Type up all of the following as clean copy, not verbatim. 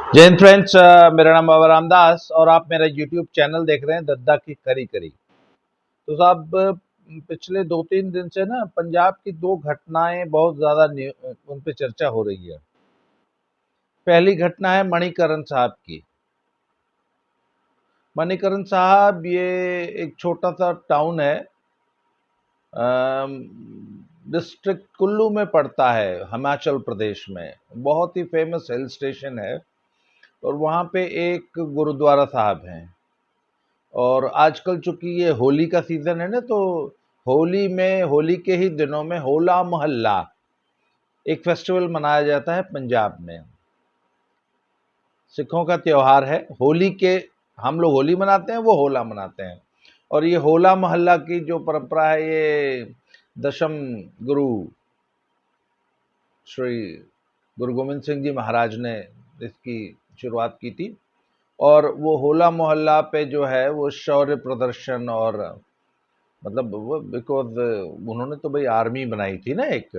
जय हिंद फ्रेंड्स, मेरा नाम बाबा रामदास और आप मेरा यूट्यूब चैनल देख रहे हैं दद्दा की करी करी। तो साहब, पिछले 2-3 दिन से ना पंजाब की दो घटनाएं बहुत ज़्यादा उन पे चर्चा हो रही है। पहली घटना है मणिकरण साहब की। मणिकरण साहब ये एक छोटा सा टाउन है, डिस्ट्रिक्ट कुल्लू में पड़ता है, हिमाचल प्रदेश में। बहुत ही फेमस हिल स्टेशन है और वहाँ पे एक गुरुद्वारा साहब हैं। और आजकल चूंकि ये होली का सीजन है ना, तो होली के ही दिनों में होला मोहल्ला एक फेस्टिवल मनाया जाता है पंजाब में। सिखों का त्योहार है होली के। हम लोग होली मनाते हैं, वो होला मनाते हैं। और ये होला मोहल्ला की जो परंपरा है, ये दशम गुरु श्री गुरु गोविंद सिंह जी महाराज ने इसकी शुरुआत की थी। और वो होला मोहल्ला पे जो है वो शौर्य प्रदर्शन, और मतलब वो बिकॉज उन्होंने तो भाई आर्मी बनाई थी ना एक,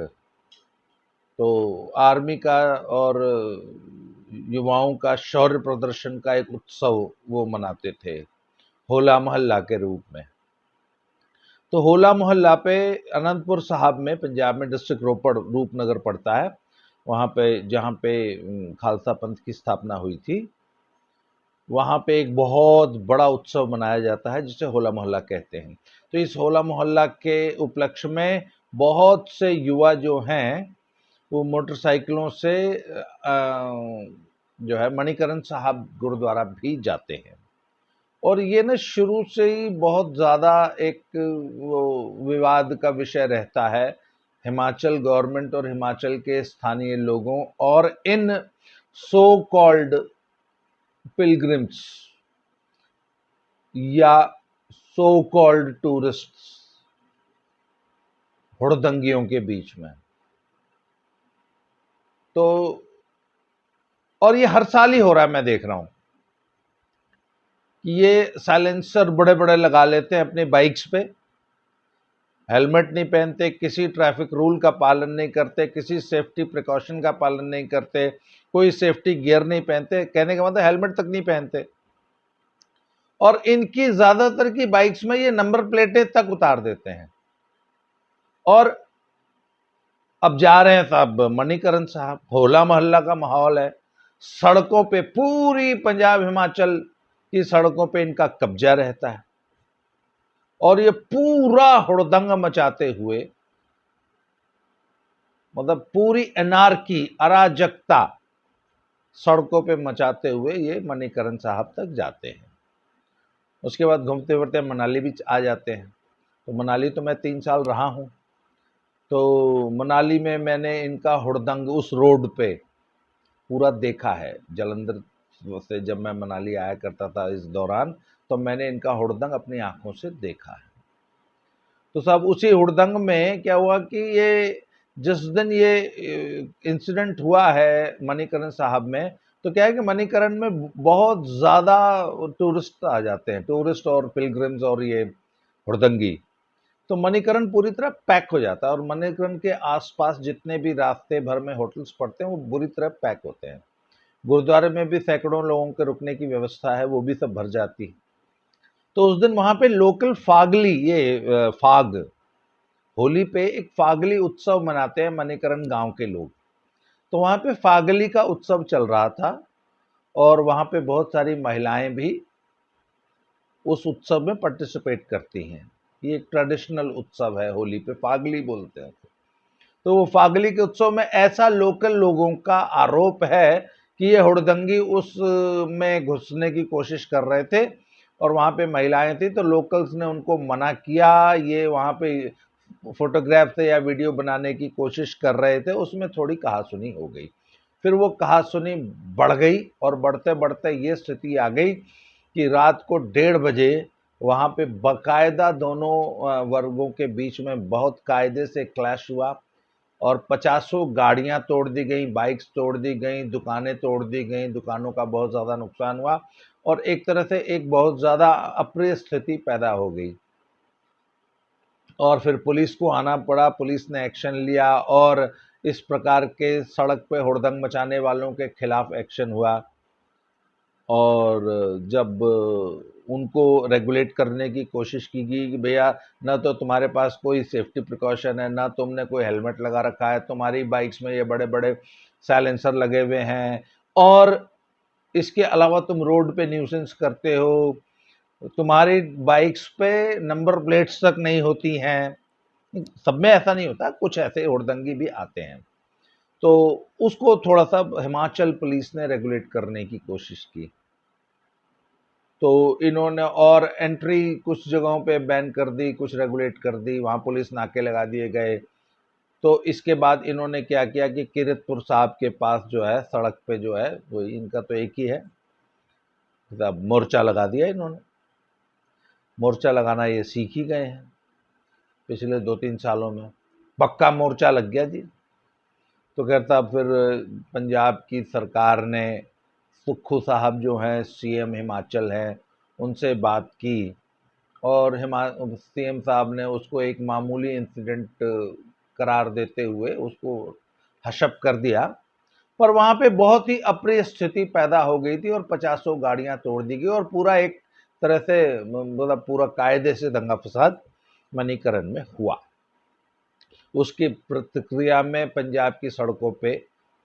तो आर्मी का और युवाओं का शौर्य प्रदर्शन का एक उत्सव वो मनाते थे होला मोहल्ला के रूप में। तो होला मोहल्ला पे अनंतपुर साहब में, पंजाब में, डिस्ट्रिक्ट रोपड़ रूपनगर पड़ता है, वहाँ पे जहाँ पे खालसा पंथ की स्थापना हुई थी। वहाँ पे एक बहुत बड़ा उत्सव मनाया जाता है जिसे होला मोहल्ला कहते हैं। तो इस होला मोहल्ला के उपलक्ष्य में बहुत से युवा जो हैं वो मोटरसाइकिलों से जो है मणिकरण साहब गुरुद्वारा भी जाते हैं। और ये ना शुरू से ही बहुत ज़्यादा एक वो विवाद का विषय रहता है हिमाचल गवर्नमेंट और हिमाचल के स्थानीय लोगों और इन सो कॉल्ड पिलग्रिम्स या सो कॉल्ड टूरिस्ट्स, हुड़दंगियों के बीच में। तो और ये हर साल ही हो रहा है, मैं देख रहा हूं कि ये साइलेंसर बड़े बड़े लगा लेते हैं अपनी बाइक्स पे, हेलमेट नहीं पहनते, किसी ट्रैफिक रूल का पालन नहीं करते, किसी सेफ्टी प्रिकॉशन का पालन नहीं करते, कोई सेफ्टी गियर नहीं पहनते, कहने का मतलब हेलमेट तक नहीं पहनते। और इनकी ज्यादातर की बाइक्स में ये नंबर प्लेटें तक उतार देते हैं। और अब जा रहे हैं साहब मणिकरण साहब, होला मोहल्ला का माहौल है, सड़कों पे पूरी पंजाब हिमाचल की सड़कों पे इनका कब्जा रहता है और ये पूरा हुड़दंग मचाते हुए, मतलब पूरी एनार्की, अराजकता सड़कों पे मचाते हुए ये मणिकरण साहब तक जाते हैं। उसके बाद घूमते फिरते मनाली भी आ जाते हैं। तो मनाली तो मैं 3 साल रहा हूँ, तो मनाली में मैंने इनका हुड़दंग उस रोड पे पूरा देखा है। जलंधर से जब मैं मनाली आया करता था इस दौरान, तो मैंने इनका हुड़दंग अपनी आंखों से देखा है। तो साहब उसी हुड़दंग में क्या हुआ कि ये जिस दिन ये इंसिडेंट हुआ है मणिकरण साहब में, तो क्या है कि मणिकरण में बहुत ज़्यादा टूरिस्ट आ जाते हैं, टूरिस्ट और पिलग्रिम्स और ये हुड़दंगी। तो मणिकरण पूरी तरह पैक हो जाता है और मणिकरण के आसपास जितने भी रास्ते भर में होटल्स पड़ते हैं वो बुरी तरह पैक होते हैं। गुरुद्वारे में भी सैकड़ों लोगों के रुकने की व्यवस्था है, वो भी सब भर जाती है। तो उस दिन वहां पे लोकल फागली, ये फाग, होली पे एक फागली उत्सव मनाते हैं मणिकरण गांव के लोग। तो वहां पे फागली का उत्सव चल रहा था और वहां पे बहुत सारी महिलाएं भी उस उत्सव में पार्टिसिपेट करती हैं। ये एक ट्रेडिशनल उत्सव है, होली पे फागली बोलते हैं। तो वो फागली के उत्सव में ऐसा लोकल लोगों का आरोप है कि ये हुड़दंगी उस में घुसने की कोशिश कर रहे थे और वहां पे महिलाएं थी, तो लोकल्स ने उनको मना किया। ये वहां पे फोटोग्राफ से या वीडियो बनाने की कोशिश कर रहे थे, उसमें थोड़ी कहासुनी हो गई। फिर वो कहासुनी बढ़ गई और बढ़ते बढ़ते ये स्थिति आ गई कि रात को 1:30 बजे वहां पे बकायदा दोनों वर्गों के बीच में बहुत कायदे से क्लैश हुआ और 50 गाड़ियां तोड़ दी गई, बाइक्स तोड़ दी गई, दुकानें तोड़ दी गई, दुकानों का बहुत ज़्यादा नुकसान हुआ और एक तरह से एक बहुत ज़्यादा अप्रिय स्थिति पैदा हो गई। और फिर पुलिस को आना पड़ा, पुलिस ने एक्शन लिया और इस प्रकार के सड़क पे हुड़दंग मचाने वालों के खिलाफ एक्शन हुआ। और जब उनको रेगुलेट करने की कोशिश की गई कि भैया ना तो तुम्हारे पास कोई सेफ्टी प्रिकॉशन है, ना तुमने कोई हेलमेट लगा रखा है, तुम्हारी बाइक्स में ये बड़े बड़े साइलेंसर लगे हुए हैं, और इसके अलावा तुम रोड पे न्यूसेंस करते हो, तुम्हारी बाइक्स पे नंबर प्लेट्स तक नहीं होती हैं। सब में ऐसा नहीं होता, कुछ ऐसे हुड़दंगी भी आते हैं। तो उसको थोड़ा सा हिमाचल पुलिस ने रेगुलेट करने की कोशिश की। तो इन्होंने और एंट्री कुछ जगहों पे बैन कर दी, कुछ रेगुलेट कर दी, वहाँ पुलिस नाके लगा दिए गए। तो इसके बाद इन्होंने क्या किया कि किरतपुर साहब के पास जो है सड़क पे जो है, वो इनका तो एक ही है, मोर्चा लगा दिया इन्होंने। मोर्चा लगाना ये सीख ही गए हैं पिछले 2-3 सालों में, पक्का मोर्चा लग गया जी। तो कहता फिर पंजाब की सरकार ने, सुक्खू साहब जो हैं सीएम हिमाचल हैं, उनसे बात की, और सीएम साहब ने उसको एक मामूली इंसिडेंट करार देते हुए उसको हशप कर दिया। पर वहाँ पे बहुत ही अप्रिय स्थिति पैदा हो गई थी और 50 गाड़ियां तोड़ दी गई और पूरा एक तरह से मतलब पूरा कायदे से दंगा फसाद मणिकरण में हुआ। उसकी प्रतिक्रिया में पंजाब की सड़कों पे,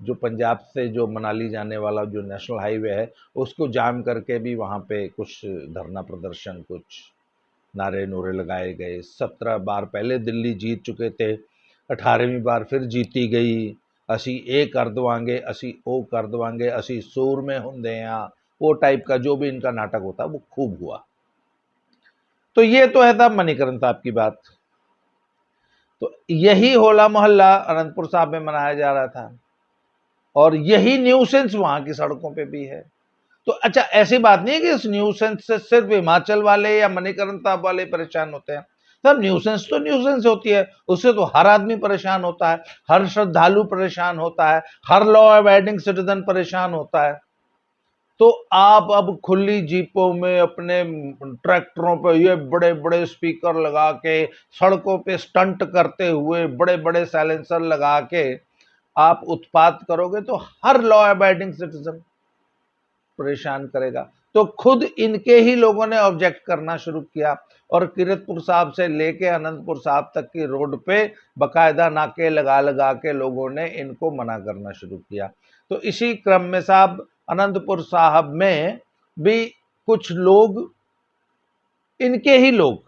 जो पंजाब से जो मनाली जाने वाला जो नेशनल हाईवे है, उसको जाम करके भी वहाँ पे कुछ धरना प्रदर्शन, कुछ नारे नूरे लगाए गए। 17 बार पहले दिल्ली जीत चुके थे, 18वीं बार फिर जीती गई। असी ए कर दवांगे, असी ओ कर दवांगे, असी सूर में होंगे यहाँ, वो टाइप का जो भी इनका नाटक होता वो खूब हुआ। तो ये तो है साहब मणिकरण साहब की बात। तो यही होला मोहल्ला अनंतपुर साहब में मनाया जा रहा था और यही न्यूसेंस वहां की सड़कों पे भी है। तो अच्छा, ऐसी बात नहीं है कि इस न्यूसेंस से सिर्फ हिमाचल वाले या मणिकरण साहब वाले परेशान होते हैं। सर न्यूसेंस तो न्यूसेंस होती है, उससे तो हर आदमी परेशान होता है, हर श्रद्धालु परेशान होता है, हर लॉ अबाइडिंग सिटीजन परेशान होता है। तो आप अब खुली जीपों में अपने ट्रैक्टरों पे ये बड़े बड़े स्पीकर लगा के, सड़कों पे स्टंट करते हुए बड़े बड़े साइलेंसर लगा के आप उत्पात करोगे तो हर लॉ अबाइडिंग सिटीजन परेशान करेगा। तो खुद इनके ही लोगों ने ऑब्जेक्ट करना शुरू किया और किरतपुर साहब से लेके अनंतपुर साहब तक की रोड पे बकायदा नाके लगा लगा के लोगों ने इनको मना करना शुरू किया। तो इसी क्रम में साहब अनंतपुर साहब में भी कुछ लोग, इनके ही लोग,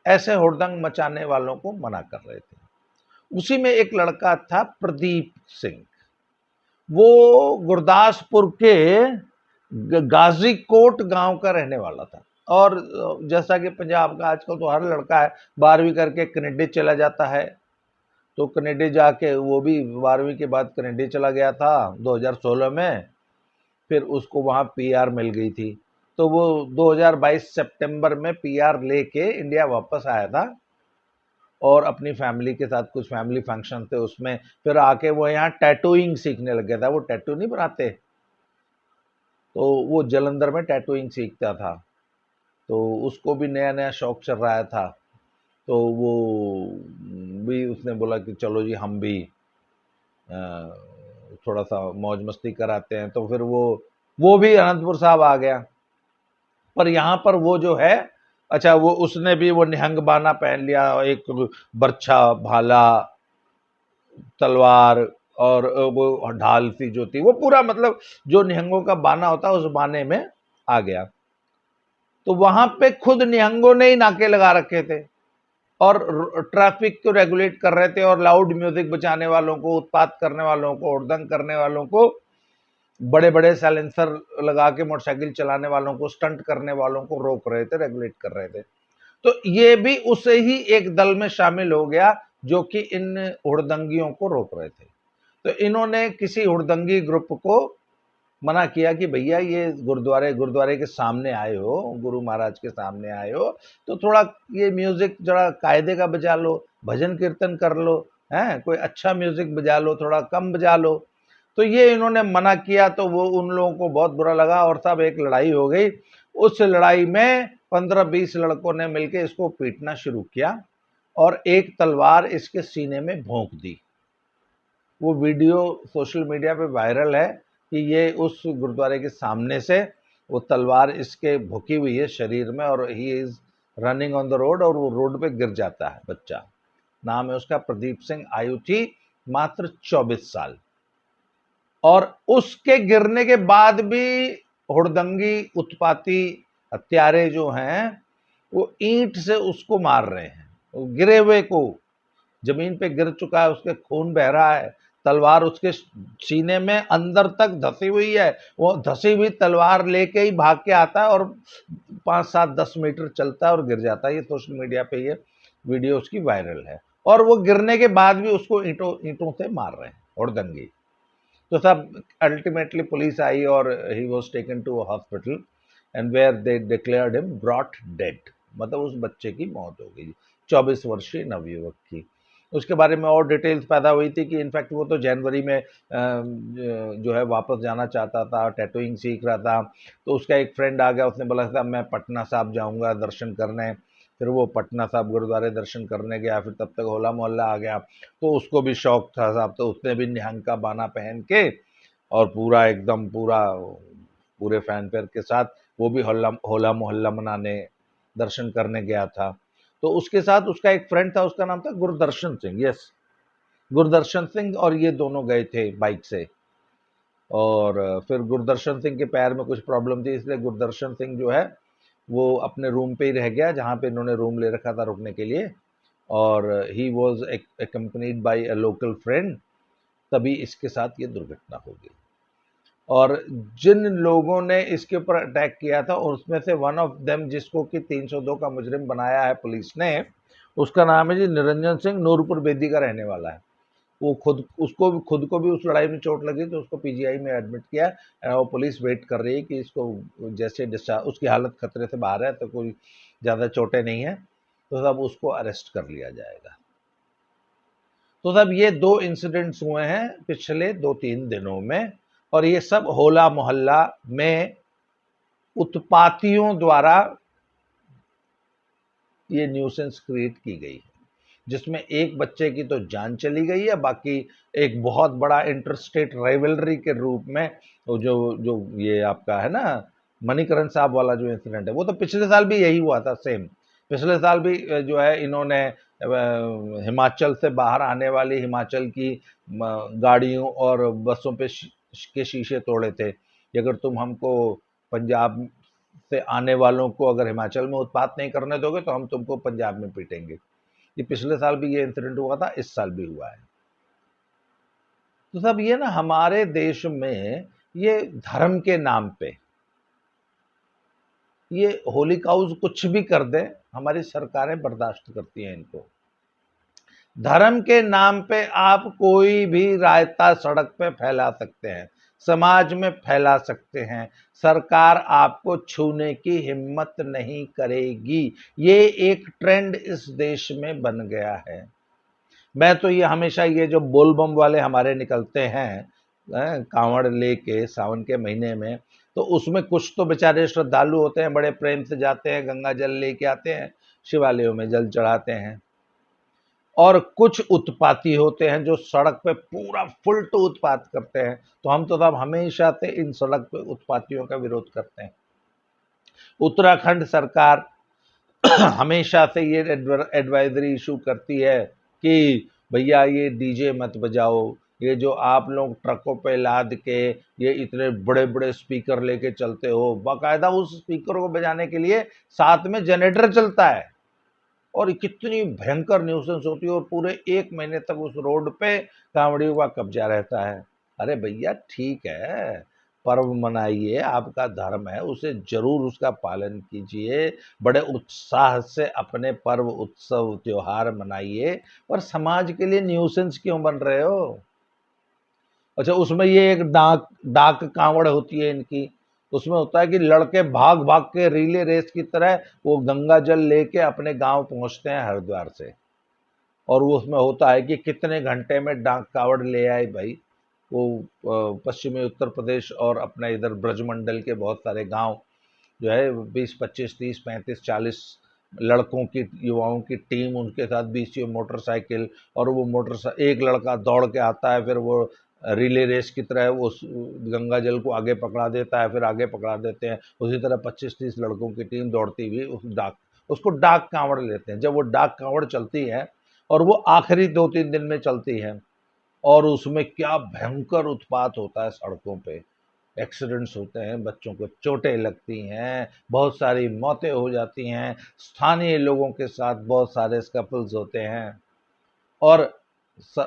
ऐसे हुड़दंग मचाने वालों को मना कर रहे थे। उसी में एक लड़का था प्रदीप सिंह, वो गुरदासपुर के गाजीकोट गांव का रहने वाला था। और जैसा कि पंजाब का आजकल तो हर लड़का है 12वीं करके कनेडा चला जाता है, तो कनेडा जाके वो भी 12वीं के बाद कनेडा चला गया था 2016 में। फिर उसको वहाँ पीआर मिल गई थी, तो वो 2022 सितंबर में पीआर लेके इंडिया वापस आया था और अपनी फैमिली के साथ, कुछ फैमिली फंक्शन थे उसमें, फिर आके वो यहाँ टैटूइंग सीखने लग गया था। वो टैटू नहीं बनाते, तो वो जलंधर में टैटूइंग सीखता था, तो उसको भी नया नया शौक चल रहा था। तो वो भी उसने बोला कि चलो जी हम भी थोड़ा सा मौज मस्ती कराते हैं। तो फिर वो भी अनंतपुर साहब आ गया। पर यहाँ पर वो जो है, अच्छा वो उसने भी वो निहंग बाना पहन लिया, एक बर्छा, भाला, तलवार और वो ढाल सी जो थी, वो पूरा मतलब जो निहंगों का बाना होता है उस बाने में आ गया। तो वहां पे खुद निहंगों ने ही नाके लगा रखे थे और ट्रैफिक को रेगुलेट कर रहे थे और लाउड म्यूजिक बजाने वालों को, उत्पात करने वालों को, हुड़दंग करने वालों को, बड़े बड़े साइलेंसर लगा के मोटरसाइकिल चलाने वालों को, स्टंट करने वालों को रोक रहे थे, रेगुलेट कर रहे थे। तो ये भी उसे ही एक दल में शामिल हो गया जो कि इन हुड़दंगियों को रोक रहे थे। तो इन्होंने किसी हुड़दंगी ग्रुप को मना किया कि भैया ये गुरुद्वारे के सामने आए हो, गुरु महाराज के सामने आए हो, तो थोड़ा ये म्यूजिक जरा कायदे का बजा लो, भजन कीर्तन कर लो, हैं कोई अच्छा म्यूजिक बजा लो, थोड़ा कम बजा लो। तो ये इन्होंने मना किया, तो वो उन लोगों को बहुत बुरा लगा और सब एक लड़ाई हो गई। उस लड़ाई में 15-20 लड़कों ने मिलकर इसको पीटना शुरू किया और एक तलवार इसके सीने में भोंक दी। वो वीडियो सोशल मीडिया पे वायरल है कि ये उस गुरुद्वारे के सामने से वो तलवार इसके भुकी हुई है शरीर में और he is running on the road और वो रोड पे गिर जाता है बच्चा। नाम है उसका प्रदीप सिंह, आयु थी मात्र 24 साल। और उसके गिरने के बाद भी हुड़दंगी उत्पाती हत्यारे जो हैं वो ईंट से उसको मार रहे हैं, वो गिरे हुए को, जमीन पे गिर चुका है, उसके खून बह रहा है, तलवार उसके सीने में अंदर तक धसी हुई है, वो धसी हुई तलवार लेके ही भाग के आता है और 5-7-10 मीटर चलता है और गिर जाता है। ये सोशल मीडिया पे ये वीडियो उसकी वायरल है और वो गिरने के बाद भी उसको ईंटों से मार रहे हैं हुड़दंगी। तो सब अल्टीमेटली पुलिस आई और he was taken to hospital and where they declared him brought dead, मतलब उस बच्चे की मौत हो गई, 24 वर्षीय नवयुवक की। उसके बारे में और डिटेल्स पैदा हुई थी कि इनफैक्ट वो तो जनवरी में जो है वापस जाना चाहता था, टैटूइंग सीख रहा था। तो उसका एक फ्रेंड आ गया, उसने बोला था मैं पटना साहब जाऊंगा दर्शन करने। फिर वो पटना साहब गुरुद्वारे दर्शन करने गया, फिर तब तक होला मोहल्ला आ गया, तो उसको भी शौक था साहब, तो उसने भी निहंग का बाना पहन के और पूरा एकदम पूरे फैन फेयर के साथ वो भी होला मोहल्ला मनाने दर्शन करने गया था। तो उसके साथ उसका एक फ्रेंड था, उसका नाम था गुरदर्शन सिंह, यस गुरदर्शन सिंह, और ये दोनों गए थे बाइक से। और फिर गुरदर्शन सिंह के पैर में कुछ प्रॉब्लम थी, इसलिए गुरदर्शन सिंह जो है वो अपने रूम पे ही रह गया जहाँ पे इन्होंने रूम ले रखा था रुकने के लिए, और he was accompanied by a local friend. तभी इसके साथ ये दुर्घटना हो गई। और जिन लोगों ने इसके ऊपर अटैक किया था उसमें से वन ऑफ देम, जिसको कि 302 का मुजरिम बनाया है पुलिस ने, उसका नाम है जी निरंजन सिंह, नूरपुर बेदी का रहने वाला है। वो खुद को भी उस लड़ाई में चोट लगी तो उसको पीजीआई में एडमिट किया। और पुलिस वेट कर रही है कि इसको जैसे डिस्चार्ज, उसकी हालत खतरे से बाहर है तो कोई ज़्यादा चोटें नहीं है, तो तब उसको अरेस्ट कर लिया जाएगा। तो तब ये 2 इंसिडेंट्स हुए हैं पिछले 2-3 दिनों में, और ये सब होला मोहल्ला में उत्पातियों द्वारा ये न्यूसेंस क्रिएट की गई है, जिसमें एक बच्चे की तो जान चली गई है, बाकी एक बहुत बड़ा इंटरस्टेट राइवलरी के रूप में वो जो जो ये आपका है ना मणिकरण साहब वाला जो इंसिडेंट है, वो तो पिछले साल भी यही हुआ था सेम। पिछले साल भी जो है इन्होंने हिमाचल से बाहर आने वाली हिमाचल की गाड़ियों और बसों पे के शीशे तोड़े थे कि अगर तुम हमको पंजाब से आने वालों को अगर हिमाचल में उत्पात नहीं करने दोगे तो हम तुमको पंजाब में पीटेंगे। ये पिछले साल भी ये इंसिडेंट हुआ था, इस साल भी हुआ है। तो सब ये ना हमारे देश में ये धर्म के नाम पे ये होली काउज कुछ भी कर दे, हमारी सरकारें बर्दाश्त करती हैं इनको। धर्म के नाम पे आप कोई भी रायता सड़क पे फैला सकते हैं, समाज में फैला सकते हैं, सरकार आपको छूने की हिम्मत नहीं करेगी। ये एक ट्रेंड इस देश में बन गया है। मैं तो ये हमेशा ये जो बोलबम वाले हमारे निकलते हैं कांवड़ लेके सावन के महीने में, तो उसमें कुछ तो बेचारे श्रद्धालु होते हैं, बड़े प्रेम से जाते हैं, गंगा जल लेके आते हैं, शिवालयों में जल चढ़ाते हैं, और कुछ उत्पाती होते हैं जो सड़क पे पूरा फुल टू उत्पात करते हैं। तो हम तो तब हमेशा से इन सड़क पे उत्पातियों का विरोध करते हैं। उत्तराखंड सरकार हमेशा से ये एडवाइजरी इशू करती है कि भैया ये डीजे मत बजाओ, ये जो आप लोग ट्रकों पे लाद के ये इतने बड़े बड़े स्पीकर लेके चलते हो, बाकायदा उस स्पीकर को बजाने के लिए साथ में जनरेटर चलता है, और कितनी भयंकर न्यूसेंस होती है, और पूरे 1 महीने तक उस रोड पे कांवड़ियों का कब्जा रहता है। अरे भैया ठीक है, पर्व मनाइए, आपका धर्म है, उसे जरूर उसका पालन कीजिए, बड़े उत्साह से अपने पर्व उत्सव त्योहार मनाइए, पर समाज के लिए न्यूसेंस क्यों बन रहे हो? अच्छा, उसमें ये एक डाक डाक कांवड़ होती है इनकी, उसमें होता है कि लड़के भाग भाग के रिले रेस की तरह वो गंगा जल लेके अपने गांव पहुंचते हैं हरिद्वार से, और वो उसमें होता है कि कितने घंटे में डाक कावड़ ले आए भाई। वो पश्चिमी उत्तर प्रदेश और अपने इधर ब्रजमंडल के बहुत सारे गांव जो है 20, 25, 30, 35, 40 लड़कों की युवाओं की टीम, उनके साथ 20 मोटरसाइकिल, और वो एक लड़का दौड़ के आता है, फिर वो रिले रेस की तरह वो गंगा जल को आगे पकड़ा देता है, फिर आगे पकड़ा देते हैं। उसी तरह 25-30 लड़कों की टीम दौड़ती हुई उसको डाक कांवड़ लेते हैं। जब वो डाक कांवड़ चलती है और वो आखिरी 2-3 दिन में चलती है, और उसमें क्या भयंकर उत्पात होता है सड़कों पे, एक्सीडेंट्स होते हैं, बच्चों को चोटें लगती हैं, बहुत सारी मौतें हो जाती हैं, स्थानीय लोगों के साथ बहुत सारे स्कैपल्स होते हैं। और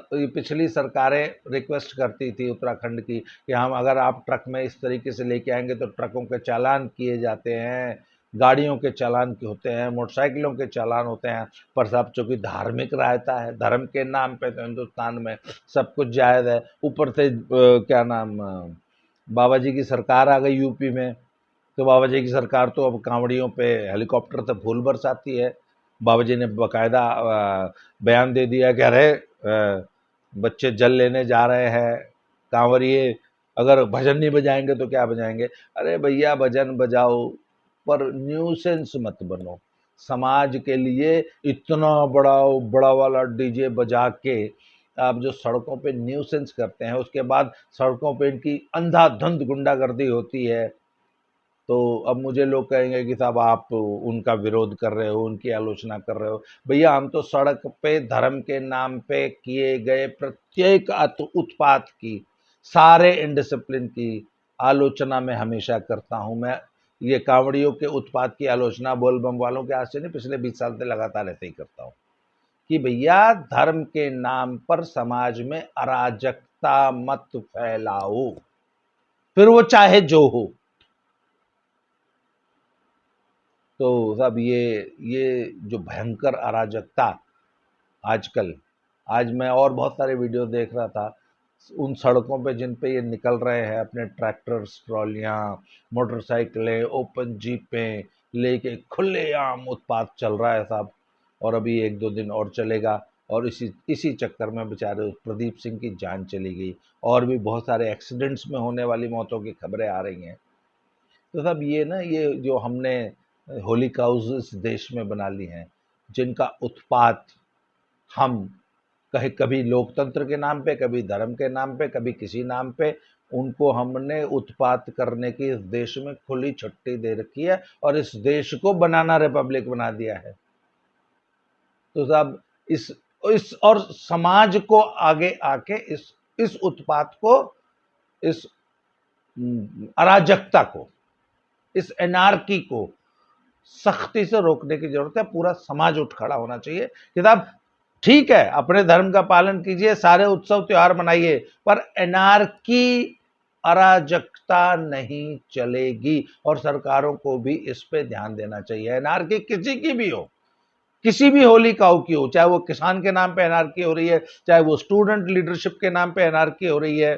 पिछली सरकारें रिक्वेस्ट करती थी उत्तराखंड की कि हम, अगर आप ट्रक में इस तरीके से लेके आएंगे तो ट्रकों के चालान किए जाते हैं, गाड़ियों के चालान होते हैं, मोटरसाइकिलों के चालान होते हैं। पर साहब चूंकि धार्मिक रायता है, धर्म के नाम पे तो हिंदुस्तान में सब कुछ जायज़ है। ऊपर से क्या नाम, बाबा जी की सरकार आ गई यूपी में, तो बाबा जी की सरकार तो अब कांवड़ियों पे हेलीकॉप्टर से फूल बरसाती है। बाबा जी ने बाकायदा बयान दे दिया कि अरे बच्चे जल लेने जा रहे हैं, कांवरिए अगर भजन नहीं बजाएंगे तो क्या बजाएंगे। अरे भैया भजन बजाओ, पर न्यूसेंस मत बनो। समाज के लिए इतना बड़ा बड़ा वाला डीजे बजा के आप जो सड़कों पे न्यूसेंस करते हैं, उसके बाद सड़कों पे इनकी अंधाधुंध गुंडागर्दी होती है, तो अब मुझे लोग कहेंगे कि साहब आप उनका विरोध कर रहे हो, उनकी आलोचना कर रहे हो। भैया हम तो सड़क पे धर्म के नाम पे किए गए प्रत्येक उत्पात की, सारे इनडिसिप्लिन की आलोचना मैं हमेशा करता हूं। मैं ये कांवड़ियों के उत्पात की आलोचना बोल बम वालों के आज से नहीं, पिछले 20 साल से लगातार ऐसे ही करता हूं कि भैया धर्म के नाम पर समाज में अराजकता मत फैलाओ, फिर वो चाहे जो हो। तो साहब ये जो भयंकर अराजकता आजकल, आज मैं और बहुत सारे वीडियो देख रहा था उन सड़कों पे जिन पे ये निकल रहे हैं अपने ट्रैक्टर्स, ट्रॉलियाँ, मोटरसाइकिलें, ओपन जीपें लेके खुलेआम उत्पात चल रहा है साहब। और अभी 1-2 दिन और चलेगा, और इसी चक्कर में बेचारे प्रदीप सिंह की जान चली गई, और भी बहुत सारे एक्सीडेंट्स में होने वाली मौतों की खबरें आ रही हैं। तो साहब ये ना, ये जो हमने होली काउज इस देश में बना ली हैं, जिनका उत्पात हम कहीं कभी लोकतंत्र के नाम पे, कभी धर्म के नाम पे, कभी किसी नाम पे, उनको हमने उत्पात करने की इस देश में खुली छुट्टी दे रखी है, और इस देश को बनाना रिपब्लिक बना दिया है। तो साहब इस और समाज को आगे आके इस उत्पात को, इस अराजकता को, इस एनार्की को सख्ती से रोकने की जरूरत है। पूरा समाज उठ खड़ा होना चाहिए कि साहब ठीक है, अपने धर्म का पालन कीजिए, सारे उत्सव त्योहार मनाइए, पर एनार्की, अराजकता नहीं चलेगी। और सरकारों को भी इस पे ध्यान देना चाहिए। एनार्की किसी की भी हो, किसी भी होली काऊ की हो, चाहे वो किसान के नाम पे एनार्की हो रही है, चाहे वो स्टूडेंट लीडरशिप के नाम पे एनार्की हो रही है,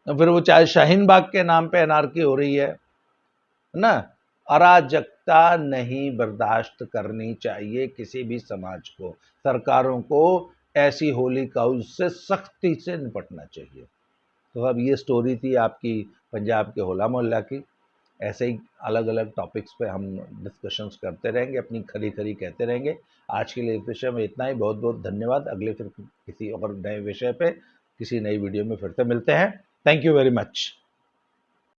फिर वो चाहे शाहीन बाग के नाम पे एनार्की हो रही है ना। अराजकता नहीं बर्दाश्त करनी चाहिए किसी भी समाज को। सरकारों को ऐसी होली काउज से सख्ती से निपटना चाहिए। तो अब ये स्टोरी थी आपकी पंजाब के होला मोहल्ला की। ऐसे ही अलग अलग टॉपिक्स पे हम डिस्कशंस करते रहेंगे, अपनी खरी खरी कहते रहेंगे। आज के लिए इस विषय में इतना ही। बहुत बहुत धन्यवाद। अगले फिर किसी और नए विषय पे, किसी नई वीडियो में फिर से मिलते हैं। Thank you very much.